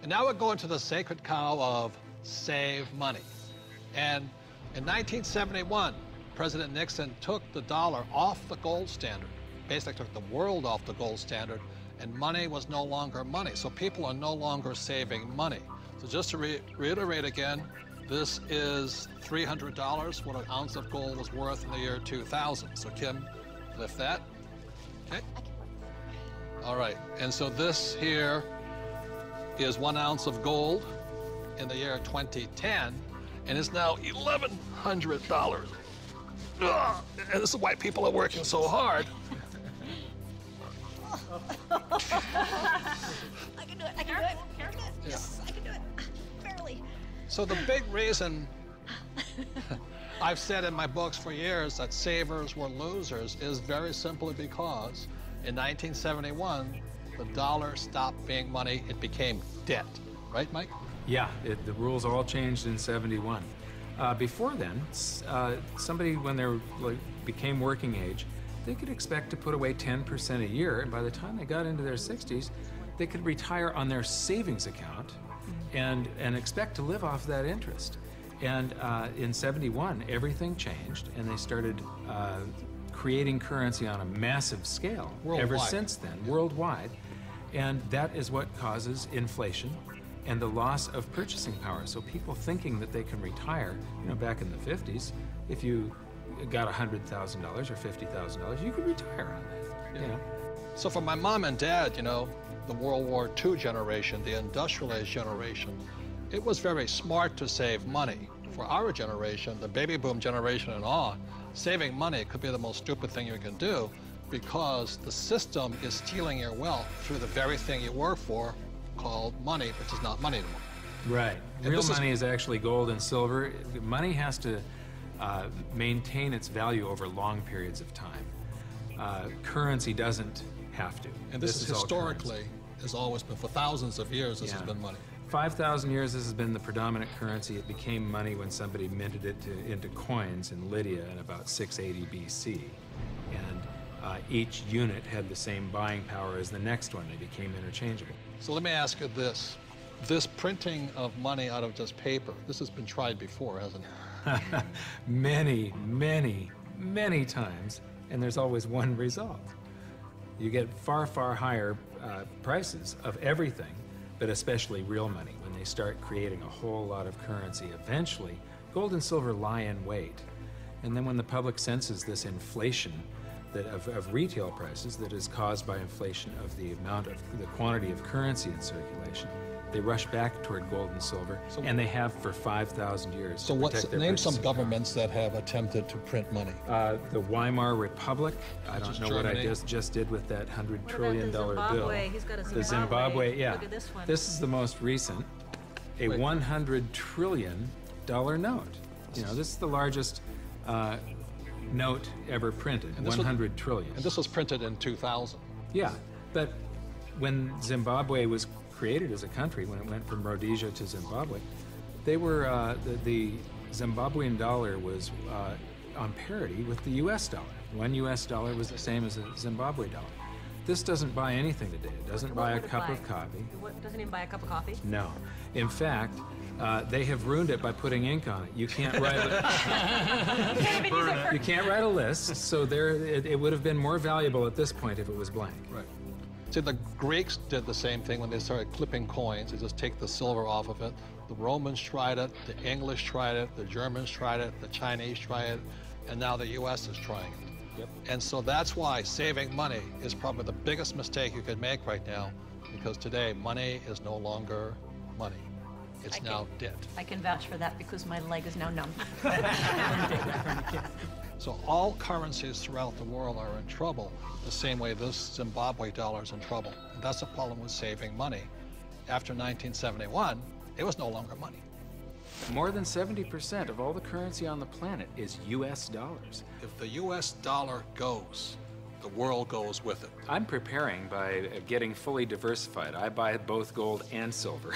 And now we're going to the sacred cow of save money. And in 1971, President Nixon took the dollar off the gold standard, basically took the world off the gold standard, and money was no longer money. So people are no longer saving money. So just to reiterate again, this is $300, what an ounce of gold was worth in the year 2000. So Kim, lift that. Okay. All right, and so this here is 1 ounce of gold in the year 2010, and it's now $1,100. Ugh, and this is why people are working so hard. I can do it, I can do it. Careful. Yes, I can do it. Barely. So the big reason I've said in my books for years that savers were losers is very simply because in 1971, the dollar stopped being money, it became debt. Right, Mike? Yeah, the rules all changed in '71. Before then, somebody, when they became working age, they could expect to put away 10% a year, and by the time they got into their 60s, they could retire on their savings account and expect to live off that interest. And in '71, everything changed, and they started creating currency on a massive scale. Worldwide. Ever since then, worldwide. And that is what causes inflation and the loss of purchasing power. So people thinking that they can retire, you know, back in the 50s, if you got $100,000 or $50,000, you could retire on that, you know. So for my mom and dad, you know, the World War II generation, the industrial age generation, it was very smart to save money. For our generation, the baby boom generation and on, saving money could be the most stupid thing you can do because the system is stealing your wealth through the very thing you work for, called money, which is not money anymore. Right. Real money is actually gold and silver. Money has to maintain its value over long periods of time. Currency doesn't have to. And this is historically has always been, for thousands of years, this has been money. 5,000 years, this has been the predominant currency. It became money when somebody minted it into coins in Lydia in about 680 BC. And each unit had the same buying power as the next one. They became interchangeable. So let me ask you this. This printing of money out of just paper, this has been tried before, hasn't it? Many, many, many times, and there's always one result. You get far, far higher prices of everything, but especially real money, when they start creating a whole lot of currency. Eventually, gold and silver lie in wait. And then when the public senses this inflation of retail prices that is caused by inflation of the quantity of currency in circulation, they rush back toward gold and silver, and they have for 5,000 years. So name some governments that have attempted to print money. The Weimar Republic. I don't know what I just did with that $100 trillion bill. He's got a Zimbabwe. The Zimbabwe, yeah. Look at this one. This is the most recent, a $100 trillion note. You know, this is the largest note ever printed, 100 trillion. And this was printed in 2000. Yeah, but when Zimbabwe was created as a country, when it went from Rhodesia to Zimbabwe, they were, the Zimbabwean dollar was on parity with the US dollar. One US dollar was the same as a Zimbabwe dollar. This doesn't buy anything today. It doesn't buy a cup of coffee. Doesn't even buy a cup of coffee? No. In fact, they have ruined it by putting ink on it. You can't write you can't write a list, so it would have been more valuable at this point if it was blank. Right. See, the Greeks did the same thing when they started clipping coins. They just take the silver off of it. The Romans tried it, the English tried it, the Germans tried it, the Chinese tried it, and now the US is trying it. Yep. And so that's why saving money is probably the biggest mistake you could make right now, because today money is no longer money. It's now debt. I can vouch for that because my leg is now numb. So all currencies throughout the world are in trouble, the same way this Zimbabwe dollar is in trouble. And that's the problem with saving money. After 1971, it was no longer money. More than 70% of all the currency on the planet is US dollars. If the US dollar goes, the world goes with it. I'm preparing by getting fully diversified. I buy both gold and silver.